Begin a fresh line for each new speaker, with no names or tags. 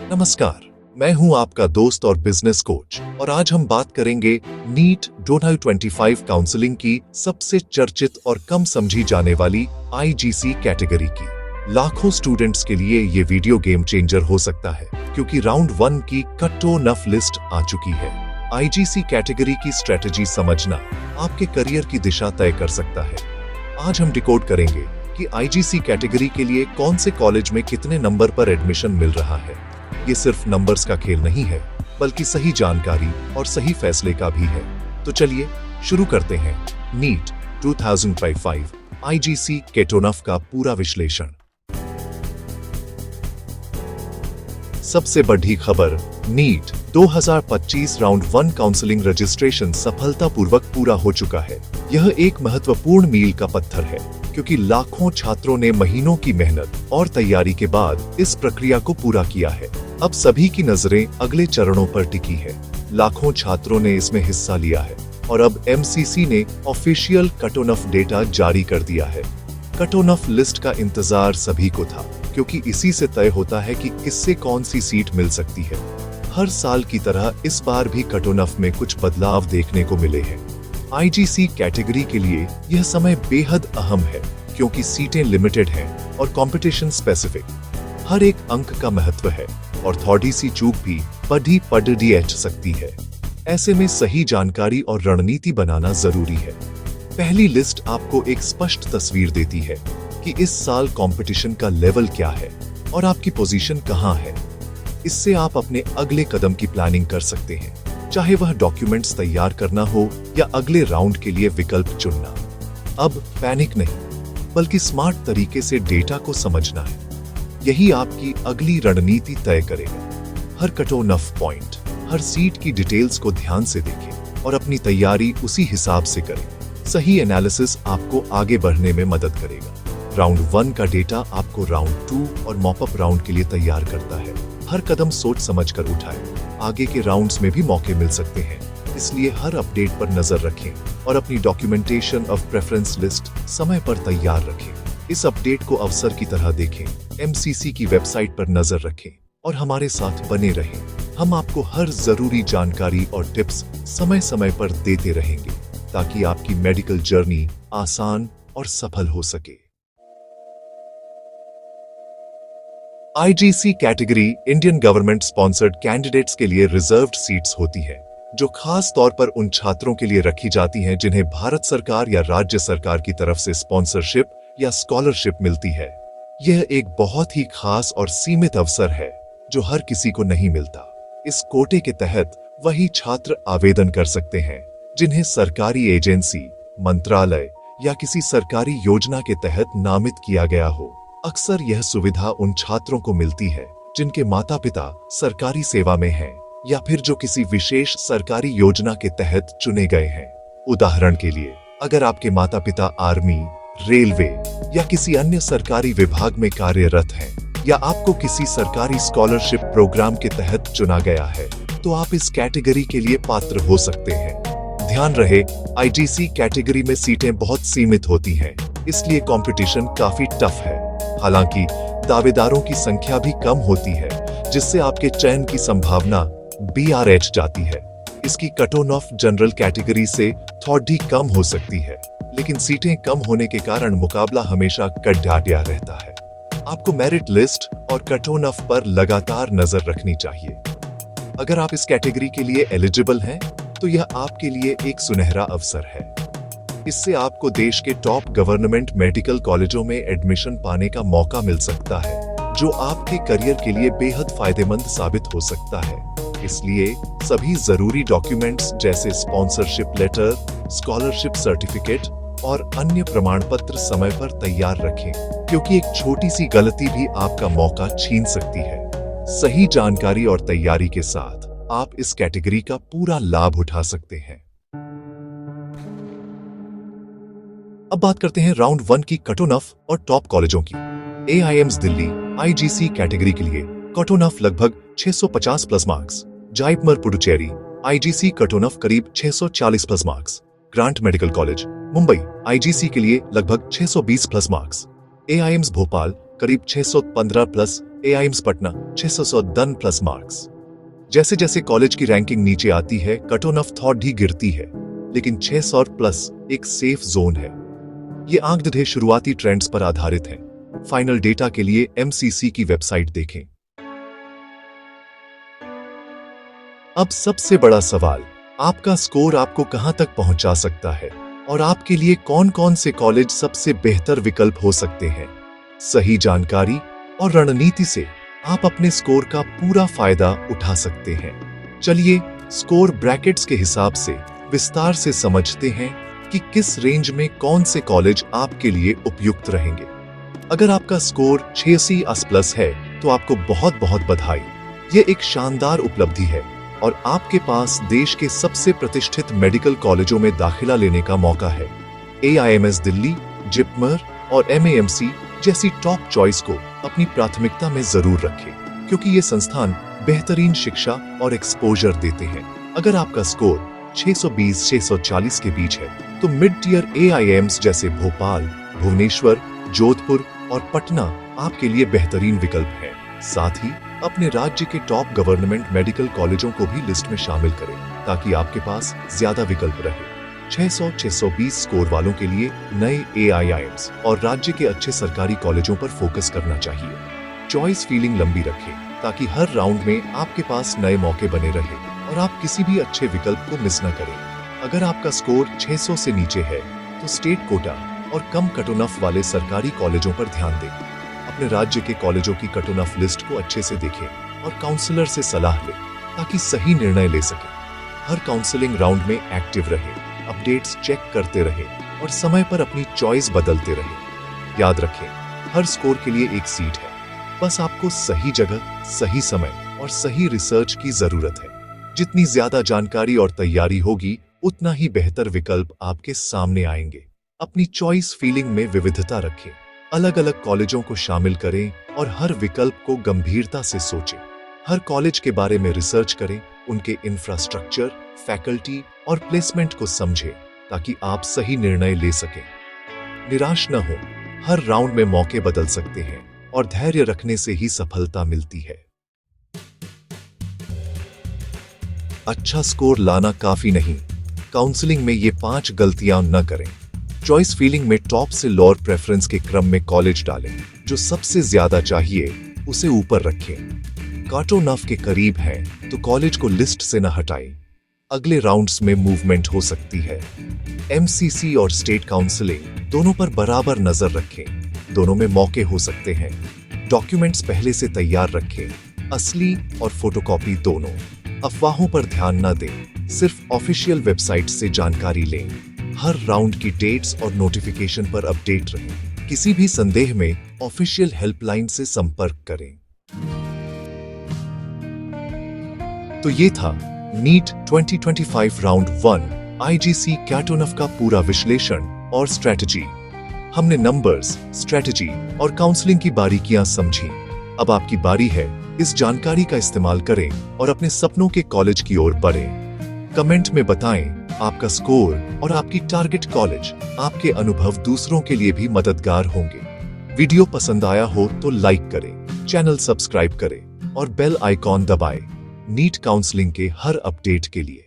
नमस्कार, मैं हूं आपका दोस्त और बिजनेस कोच और आज हम बात करेंगे नीट 2025 काउंसलिंग की सबसे चर्चित और कम समझी जाने वाली आईजीसी कैटेगरी की। लाखों स्टूडेंट्स के लिए ये वीडियो गेम चेंजर हो सकता है क्योंकि राउंड 1 की कट ऑफ लिस्ट आ चुकी है। आईजीसी कैटेगरी की स्ट्रेटजी समझना आपके करियर की दिशा तय कर सकता है। आज हम डिकोड करेंगे कि आईजीसी कैटेगरी के लिए कौन से कॉलेज में कितने नंबर पर एडमिशन मिल रहा है। ये सिर्फ नंबर्स का खेल नहीं है, बल्कि सही जानकारी और सही फैसले का भी है। तो चलिए शुरू करते हैं नीट 2025 आईजीसी केटोनफ का पूरा विश्लेषण। सबसे बड़ी खबर, नीट 2025 राउंड 1 काउंसलिंग रजिस्ट्रेशन सफलतापूर्वक पूरा हो चुका है। यह एक महत्वपूर्ण मील का पत्थर है क्योंकि लाखों छात्रों ने महीनों की मेहनत और तैयारी के बाद इस प्रक्रिया को पूरा किया है। अब सभी की नजरें अगले चरणों पर टिकी है। लाखों छात्रों ने इसमें हिस्सा लिया है और अब एमसीसी ने ऑफिशियल कट ऑफ डेटा जारी कर दिया है। कट ऑफ लिस्ट का इंतजार सभी को था क्योंकि इसी से तय होता है कि किससे कौन सी सीट मिल सकती है। हर साल की तरह इस बार भी कट ऑफ में कुछ बदलाव देखने को मिले हैं। आईजीसी कैटेगरी के लिए यह समय बेहद अहम है क्योंकि सीटें लिमिटेड हैं और कंपटीशन स्पेसिफिक। हर एक अंक का महत्व है और थोड़ी सी चूक भी बड़ी पड़ सकती है। ऐसे में सही जानकारी और रणनीति बनाना जरूरी है। पहली लिस्ट आपको एक स्पष्ट तस्वीर देती है कि इस साल कंपटीशन का लेवल क्या है और आपकी पोजीशन कहां है। इससे आप अपने अगले कदम की प्लानिंग कर सकते हैं, चाहे वह डॉक्यूमेंट्स तैयार करना हो या अगले राउंड के लिए विकल्प चुनना। अब पैनिक नहीं, बल्कि स्मार्ट तरीके से डेटा को समझना है। यही आपकी अगली रणनीति तय करेगा। हर कट ऑफ पॉइंट, हर सीट की डिटेल्स को ध्यान से देखें और अपनी तैयारी उसी हिसाब से करें। सही एनालिसिस आपको आगे बढ़ने में मदद करेगा। राउंड 1 का डेटा आपको राउंड 2 और मॉपअप राउंड के लिए तैयार करता है। हर कदम सोच समझ कर उठाएं। आगे के राउंड्स में भी मौके मिल सकते हैं, इसलिए हर अपडेट पर नजर रखें और अपनी डॉक्यूमेंटेशन ऑफ प्रेफरेंस लिस्ट समय पर तैयार रखें। इस अपडेट को अवसर की तरह देखें, एमसीसी की वेबसाइट पर नजर रखें और हमारे साथ बने रहें। हम आपको हर जरूरी जानकारी और टिप्स समय समय पर देते रहेंगे ताकि आपकी मेडिकल जर्नी आसान और सफल हो सके। IGC category Indian government sponsored candidates के लिए रिजर्व्ड सीट्स होती है, जो खास तौर पर उन छात्रों के लिए रखी जाती हैं जिन्हें भारत सरकार या राज्य सरकार की तरफ से स्पॉन्सरशिप या स्कॉलरशिप मिलती है। यह एक बहुत ही खास और सीमित अवसर है जो हर किसी को नहीं मिलता। इस कोटे के तहत वही छात्र आवेदन कर सकते हैं जिन्हें सरकारी एजेंसी, मंत्रालय या किसी सरकारी योजना के तहत नामित किया गया हो। अक्सर यह सुविधा उन छात्रों को मिलती है जिनके माता पिता सरकारी सेवा में हैं या फिर जो किसी विशेष सरकारी योजना के तहत चुने गए हैं। उदाहरण के लिए, अगर आपके माता पिता आर्मी, रेलवे या किसी अन्य सरकारी विभाग में कार्यरत हैं या आपको किसी सरकारी स्कॉलरशिप प्रोग्राम के तहत चुना गया है, तो आप इस कैटेगरी के लिए पात्र हो सकते हैं। ध्यान रहे, आईजीसी कैटेगरी में सीटें बहुत सीमित होती हैं, इसलिए कंपटीशन काफी टफ है। हालांकि दावेदारों की संख्या भी कम होती है, जिससे आपके चयन की संभावना BRH जाती है। इसकी कट ऑफ जनरल कैटेगरी से थोड़ी कम हो सकती है, लेकिन सीटें कम होने के कारण मुकाबला हमेशा कड़ाया रहता है। आपको मेरिट लिस्ट और कट ऑफ पर लगातार नजर रखनी चाहिए। अगर आप इस कैटेगरी के लिए एलिजिबल हैं, तो यह आपके लिए एक सुनहरा अवसर है। इससे आपको देश के टॉप गवर्नमेंट मेडिकल कॉलेजों में एडमिशन पाने का मौका मिल सकता है, जो आपके करियर के लिए बेहद फायदेमंद साबित हो सकता है। इसलिए सभी जरूरी डॉक्यूमेंट्स जैसे स्पॉन्सरशिप लेटर, स्कॉलरशिप सर्टिफिकेट और अन्य प्रमाण पत्र समय पर तैयार रखें, क्योंकि एक छोटी सी गलती भी आपका मौका छीन सकती है। सही जानकारी और तैयारी के साथ आप इस कैटेगरी का पूरा लाभ उठा सकते हैं। अब बात करते हैं राउंड 1 की कट ऑफ और टॉप कॉलेजों की। AIIMS दिल्ली आईजीसी कैटेगरी के लिए कट ऑफ लगभग 650 plus marks. JIPMER Puducherry IGC cut off करीब 640 plus marks. Grant Medical College Mumbai IGC के लिए लगभग 620 प्लस मार्क्स। AIIMS भोपाल करीब 615 प्लस, एआईएम्स पटना 610 प्लस मार्क्स। जैसे जैसे कॉलेज की रैंकिंग नीचे आती है, कट ऑफ थॉट भी गिरती है, लेकिन 600 प्लस एक सेफ जोन है। ये आंकड़े शुरुआती ट्रेंड्स पर आधारित हैं। फाइनल डेटा के लिए एमसीसी की वेबसाइट देखें। अब सबसे बड़ा सवाल, आपका स्कोर आपको कहां तक पहुंचा सकता है और आपके लिए कौन कौन से कॉलेज सबसे बेहतर विकल्प हो सकते हैं। सही जानकारी और रणनीति से आप अपने स्कोर का पूरा फायदा उठा सकते हैं। चलिए स्कोर ब्रैकेट्स के हिसाब से विस्तार से समझते हैं कि किस रेंज में कौन से कॉलेज आपके लिए उपयुक्त रहेंगे। अगर आपका स्कोर 86+ है तो आपको बहुत बहुत बधाई। ये एक शानदार उपलब्धि है और आपके पास देश के सबसे प्रतिष्ठित मेडिकल कॉलेजों में दाखिला लेने का मौका है। एआईएमएस दिल्ली, जिपमर और एमएएमसी जैसी टॉप चॉइस को अपनी प्राथमिकता में जरूर रखें, क्योंकि ये संस्थान बेहतरीन शिक्षा और एक्सपोजर देते हैं। अगर आपका स्कोर 620-640 के बीच है तो मिड टियर एआईएम्स जैसे भोपाल, भुवनेश्वर, जोधपुर और पटना आपके लिए बेहतरीन विकल्प है। साथ ही अपने राज्य के टॉप गवर्नमेंट मेडिकल कॉलेजों को भी लिस्ट में शामिल करें, ताकि आपके पास ज्यादा विकल्प रहे। 600-620 स्कोर वालों के लिए नए एआईएम्स और राज्य के अच्छे सरकारी कॉलेजों पर फोकस करना चाहिए। चॉइस फीलिंग लंबी रखें, ताकि हर राउंड में आपके पास नए मौके बने रहे और आप किसी भी अच्छे विकल्प को मिस न करें। अगर आपका स्कोर 600 से नीचे है तो स्टेट कोटा और कम कट ऑफ वाले सरकारी कॉलेजों पर ध्यान दें। अपने राज्य के कॉलेजों की कट ऑफ लिस्ट को अच्छे से देखें और काउंसलर से सलाह लें, ताकि सही निर्णय ले सकें। हर काउंसलिंग राउंड में एक्टिव रहें, अपडेट्स चेक करते रहें और समय पर अपनी चॉइस बदलते रहें। याद रखें, हर स्कोर के लिए एक सीट है, बस आपको सही जगह, सही समय और सही रिसर्च की जरूरत है। जितनी ज्यादा जानकारी और तैयारी होगी, उतना ही बेहतर विकल्प आपके सामने आएंगे। अपनी चॉइस फीलिंग में विविधता रखें, अलग अलग कॉलेजों को शामिल करें और हर विकल्प को गंभीरता से सोचें। हर कॉलेज के बारे में रिसर्च करें, उनके इंफ्रास्ट्रक्चर, फैकल्टी और प्लेसमेंट को समझें, ताकि आप सही निर्णय ले सकें। निराश न हो, हर राउंड में मौके बदल सकते हैं और धैर्य रखने से ही सफलता मिलती है। अच्छा स्कोर लाना काफी नहीं, काउंसलिंग में ये 5 गलतियां न करें। चॉइस फीलिंग में टॉप से लोअर प्रेफरेंस के क्रम में कॉलेज डालें। जो सबसे ज्यादा चाहिए उसे ऊपर रखें। कट ऑफ के करीब है तो कॉलेज को लिस्ट से न हटाएं। अगले राउंड्स में मूवमेंट हो सकती है। एमसीसी और स्टेट काउंसलिंग दोनों पर बराबर नजर रखें, दोनों में मौके हो सकते हैं। डॉक्यूमेंट्स पहले से तैयार रखें, असली और फोटोकॉपी दोनों। अफवाहों पर ध्यान न दें, सिर्फ ऑफिशियल वेबसाइट से जानकारी लें। हर राउंड की डेट्स और नोटिफिकेशन पर अपडेट रहें। किसी भी संदेह में ऑफिशियल हेल्पलाइन से संपर्क करें। तो ये था NEET 2025 round 1 IGC cut off का पूरा विश्लेषण और स्ट्रेटजी। हमने नंबर्स, स्ट्रेटजी और काउंसलिंग की बारीकियां समझी। अब आपकी बारी है, इस जानकारी का इस्तेमाल करें और अपने सपनों के कॉलेज की ओर बढ़ें। कमेंट में बताएं आपका स्कोर और आपकी टारगेट कॉलेज। आपके अनुभव दूसरों के लिए भी मददगार होंगे। वीडियो पसंद आया हो तो लाइक करें, चैनल सब्सक्राइब करें और बेल आइकॉन दबाएं नीट काउंसलिंग के हर अपडेट के लिए।